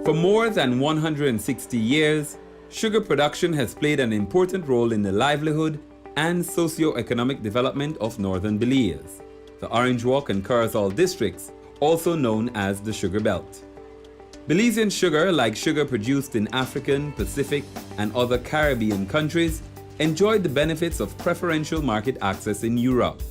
For more than 160 years, sugar production has played an important role in the livelihood and socio-economic development of northern Belize, the Orange Walk and Corozal districts, also known as the Sugar Belt. Belizean sugar, like sugar produced in African, Pacific, and other Caribbean countries, enjoyed the benefits of preferential market access in Europe.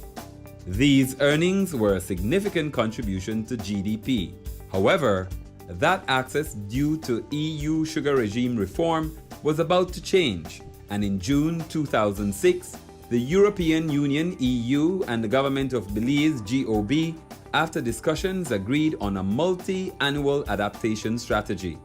These earnings were a significant contribution to GDP. However, that access due to EU sugar regime reform was about to change, and in June 2006, the European Union (EU) and the government of Belize (GOB), after discussions, agreed on a multi-annual adaptation strategy,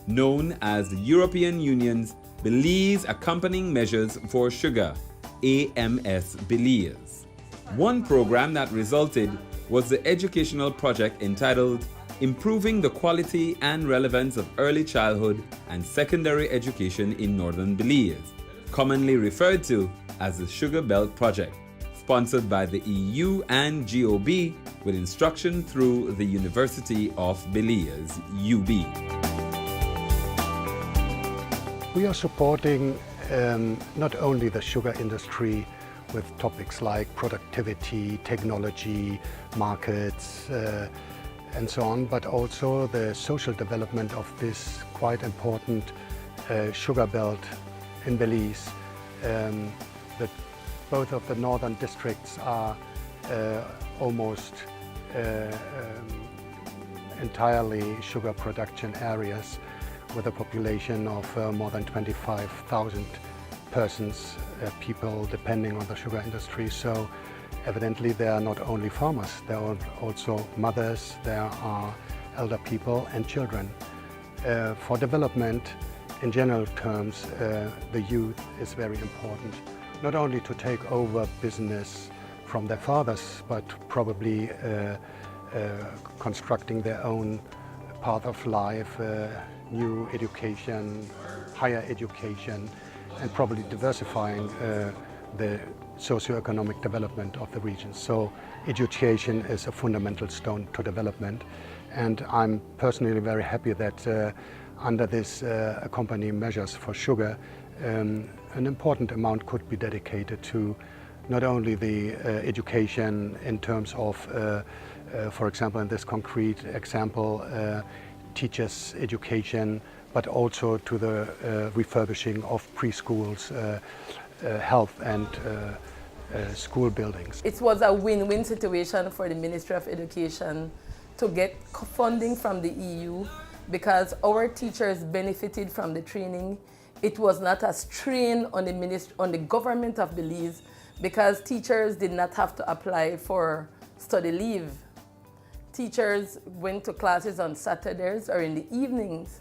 known as the European Union's Belize Accompanying Measures for Sugar, AMS Belize. One program that resulted was the educational project entitled Improving the Quality and Relevance of Early Childhood and Secondary Education in Northern Belize, commonly referred to as the Sugar Belt Project, sponsored by the EU and GOB with instruction through the University of Belize, UB. We are supporting not only the sugar industry with topics like productivity, technology, markets, and so on, but also the social development of this quite important sugar belt in Belize. That both of the northern districts are almost entirely sugar production areas with a population of more than 25,000 persons, people depending on the sugar industry. So evidently there are not only farmers, there are also mothers, there are elder people and children. For development, in general terms, the youth is very important. Not only to take over business from their fathers, but probably constructing their own path of life, new education, higher education, and probably diversifying the socio-economic development of the region. So education is a fundamental stone to development, and I'm personally very happy that under this accompanying measures for sugar, an important amount could be dedicated to not only the education in terms of, for example, in this concrete example, teachers' education, but also to the refurbishing of preschools, health and school buildings. It was a win-win situation for the Ministry of Education to get funding from the EU because our teachers benefited from the training. It was not a strain on the government of Belize because teachers did not have to apply for study leave. Teachers went to classes on Saturdays or in the evenings.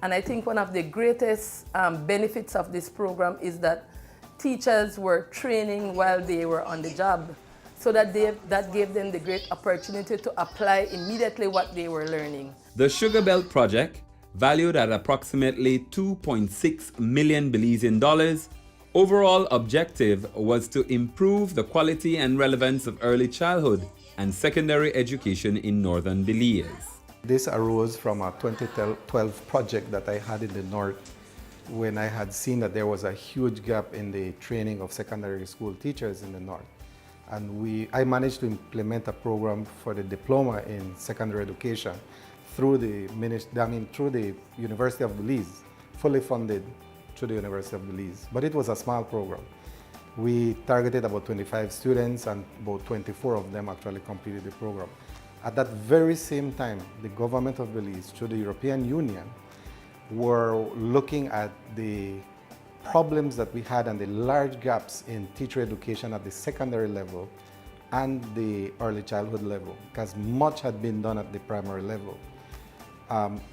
And I think one of the greatest benefits of this program is that teachers were training while they were on the job, so that gave them the great opportunity to apply immediately what they were learning. The Sugar Belt Project, valued at approximately 2.6 million Belizean dollars, overall objective was to improve the quality and relevance of early childhood and secondary education in northern Belize. This arose from a 2012 project that I had in the north when I had seen that there was a huge gap in the training of secondary school teachers in the north. And I managed to implement a program for the diploma in secondary education through the University of Belize, fully funded through the University of Belize. But it was a small program. We targeted about 25 students and about 24 of them actually completed the program. At that very same time, the government of Belize, through the European Union, were looking at the problems that we had and the large gaps in teacher education at the secondary level and the early childhood level, because much had been done at the primary level.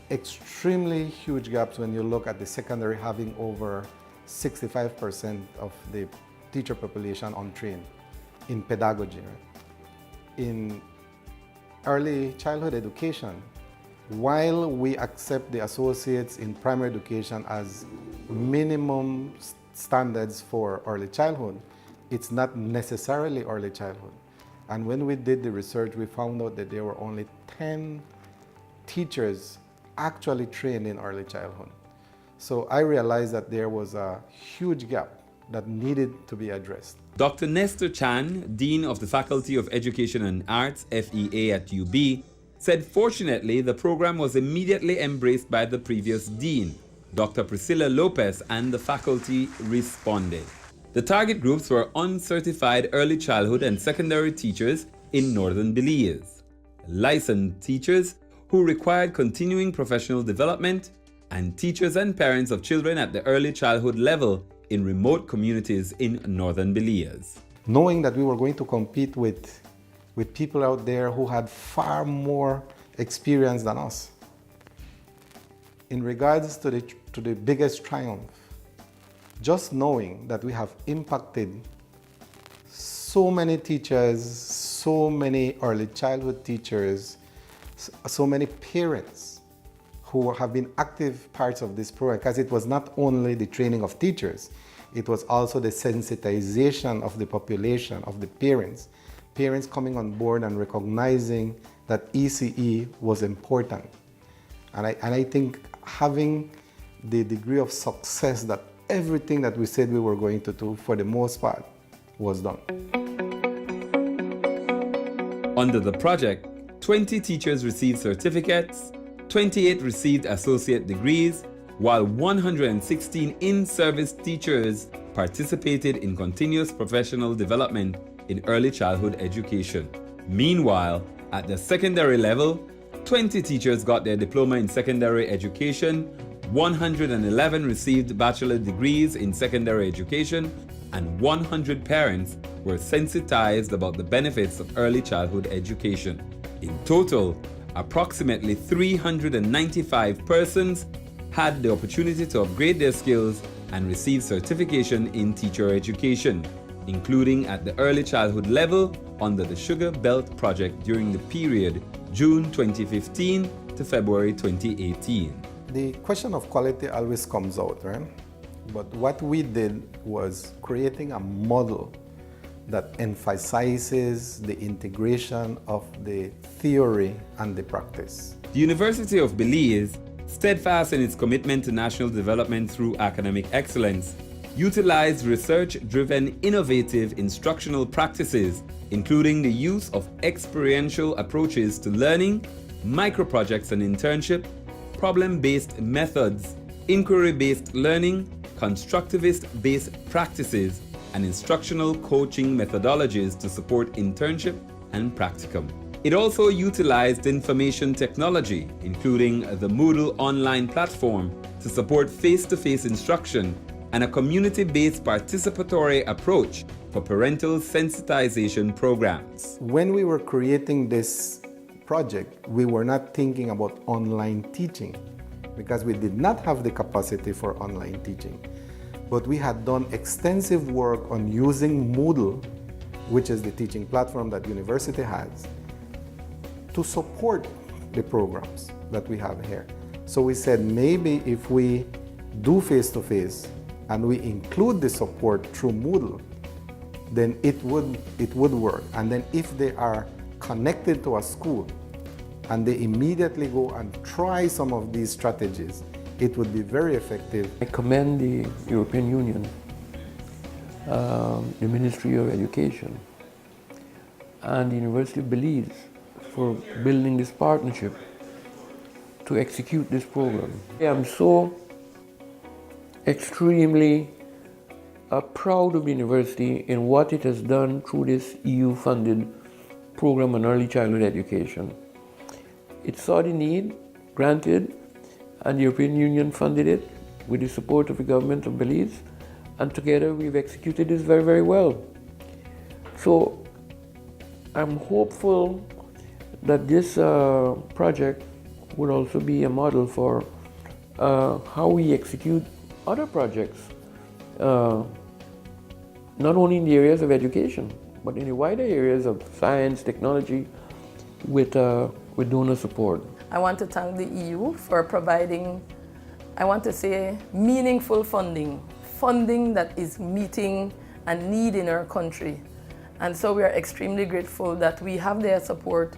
Extremely huge gaps when you look at the secondary having over 65% of the teacher population untrained in pedagogy. Right? In early childhood education, while we accept the associates in primary education as minimum standards for early childhood, it's not necessarily early childhood. And when we did the research, we found out that there were only 10 teachers actually trained in early childhood. So I realized that there was a huge gap that needed to be addressed. Dr. Nestor Chan, Dean of the Faculty of Education and Arts, FEA at UB, said fortunately the program was immediately embraced by the previous dean, Dr. Priscilla Lopez, and the faculty responded. The target groups were uncertified early childhood and secondary teachers in northern Belize, licensed teachers who required continuing professional development, and teachers and parents of children at the early childhood level in remote communities in northern Belize. Knowing that we were going to compete with people out there who had far more experience than us. In regards to the biggest triumph, just knowing that we have impacted so many teachers, so many early childhood teachers, so many parents who have been active parts of this program, because it was not only the training of teachers, it was also the sensitization of the population, of the parents. Parents coming on board and recognizing that ECE was important. And I think having the degree of success that everything that we said we were going to do, for the most part, was done. Under the project, 20 teachers received certificates, 28 received associate degrees, while 116 in-service teachers participated in continuous professional development in early childhood education. Meanwhile, at the secondary level, 20 teachers got their diploma in secondary education, 111 received bachelor degrees in secondary education, and 100 parents were sensitized about the benefits of early childhood education. In total, approximately 395 persons had the opportunity to upgrade their skills and receive certification in teacher education, including at the early childhood level under the Sugar Belt Project during the period June 2015 to February 2018. The question of quality always comes out, right? But what we did was creating a model that emphasizes the integration of the theory and the practice. The University of Belize, steadfast in its commitment to national development through academic excellence, utilized research-driven innovative instructional practices, including the use of experiential approaches to learning, microprojects and internship, problem-based methods, inquiry-based learning, constructivist-based practices, and instructional coaching methodologies to support internship and practicum. It also utilized information technology, including the Moodle online platform, to support face-to-face instruction and a community-based participatory approach for parental sensitization programs. When we were creating this project, we were not thinking about online teaching because we did not have the capacity for online teaching. But we had done extensive work on using Moodle, which is the teaching platform that university has, to support the programs that we have here. So we said maybe if we do face-to-face and we include the support through Moodle, then it would work. And then if they are connected to a school and they immediately go and try some of these strategies, it would be very effective. I commend the European Union, the Ministry of Education, and the University of Belize for building this partnership to execute this program. I am so extremely proud of the university in what it has done through this EU-funded program on early childhood education. It saw the need, granted, and the European Union funded it with the support of the government of Belize, and together we've executed this very, very well. So I'm hopeful that this project would also be a model for how we execute other projects, not only in the areas of education, but in the wider areas of science, technology, with donor support. I want to thank the EU for providing, I want to say, meaningful funding that is meeting a need in our country. And so we are extremely grateful that we have their support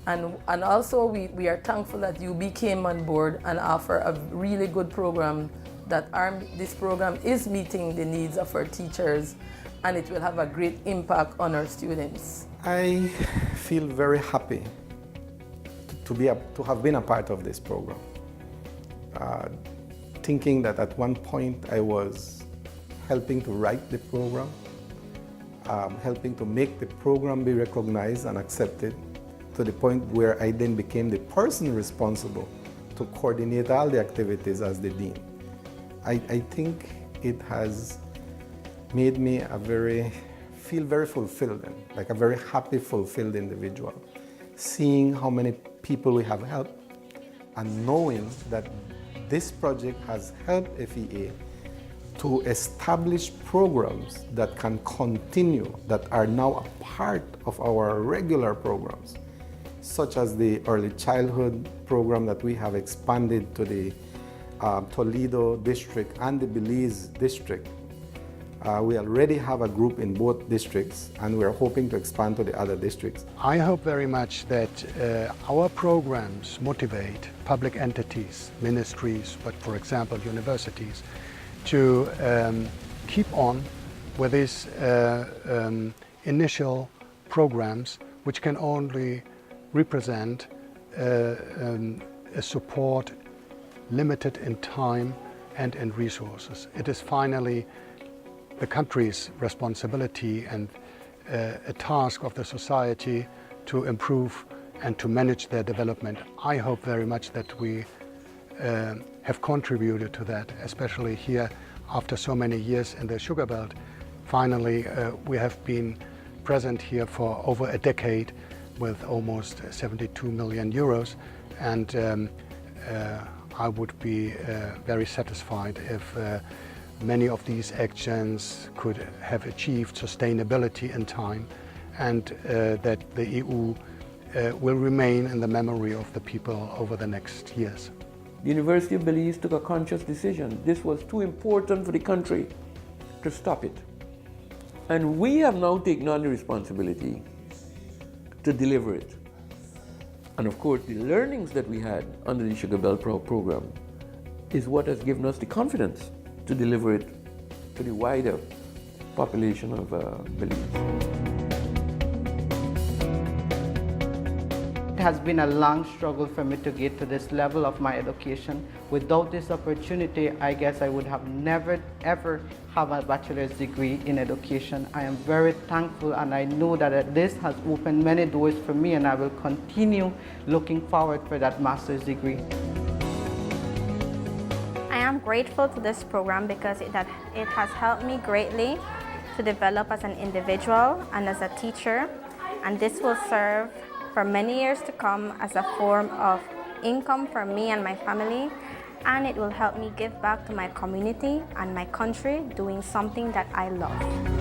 And also we are thankful that UB came on board and offer a really good program that this program is meeting the needs of our teachers, and it will have a great impact on our students. I feel very happy to have been a part of this program. Thinking that at one point I was helping to write the program, helping to make the program be recognized and accepted, to the point where I then became the person responsible to coordinate all the activities as the dean. I think it has made me feel very fulfilled, like a very happy, fulfilled individual. Seeing how many people we have helped and knowing that this project has helped FEA to establish programs that can continue, that are now a part of our regular programs, such as the early childhood program that we have expanded to the Toledo district and the Belize district. We already have a group in both districts, and we're hoping to expand to the other districts. I hope very much that our programs motivate public entities, ministries, but for example universities, to keep on with these initial programs, which can only represent a support limited in time and in resources. It is finally the country's responsibility and a task of the society to improve and to manage their development. I hope very much that we have contributed to that, especially here after so many years in the Sugar Belt. Finally, we have been present here for over a decade with almost 72 million euros, and I would be very satisfied if many of these actions could have achieved sustainability in time, and that the EU will remain in the memory of the people over the next years. The University of Belize took a conscious decision. This was too important for the country to stop it. And we have now taken on the responsibility to deliver it. And of course, the learnings that we had under the Sugar Belt program is what has given us the confidence to deliver it to the wider population of Belize. It has been a long struggle for me to get to this level of my education. Without this opportunity, I guess I would have never ever have a bachelor's degree in education. I am very thankful, and I know that this has opened many doors for me, and I will continue looking forward for that master's degree. I am grateful to this program because it has helped me greatly to develop as an individual and as a teacher, and this will serve for many years to come as a form of income for me and my family, and it will help me give back to my community and my country doing something that I love.